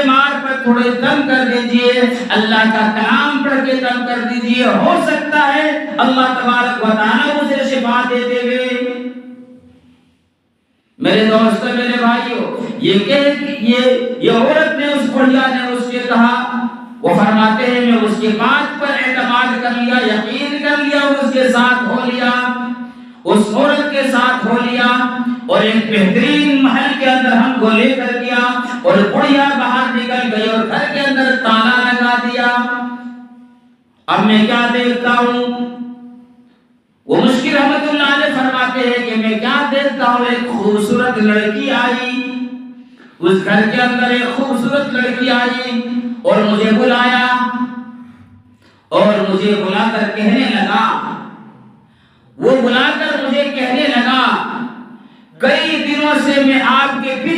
بیمار پر تھوڑے دم کر دیجئے، اللہ کا کلام پڑھ کے دم کر دیجئے، ہو سکتا ہے اللہ تبارک و تعالیٰ اسے شفا دے دے۔ میرے دوستو، میرے بھائیو، یہ عورت نے اس بڑھیا نے اس سے کہا، وہ فرماتے ہیں میں اس کی بات پر اعتماد کر لیا، یقین کر لیا، اس کے ساتھ ہو لیا، اس عورت کے ساتھ ہو لیا، اور ایک بہترین محل کے اندر ہم کو لے کر گیا، اور بڑھیا باہر نکل گئی اور گھر کے اندر تالا لگا دیا۔ اب میں کیا دیکھتا ہوں؟ وہ مشکل رحمت اللہ علیہ فرماتے ہیں کہ میں کیا دیکھتا ہوں، ایک خوبصورت لڑکی آئی، اس گھر کے اندر ایک خوبصورت لڑکی آئی اور مجھے بلایا، اور مجھے بلا کر کہنے لگا، وہ بلا کر مجھے کہنے لگا، کئی دنوں سے میں آپ کے پیچھے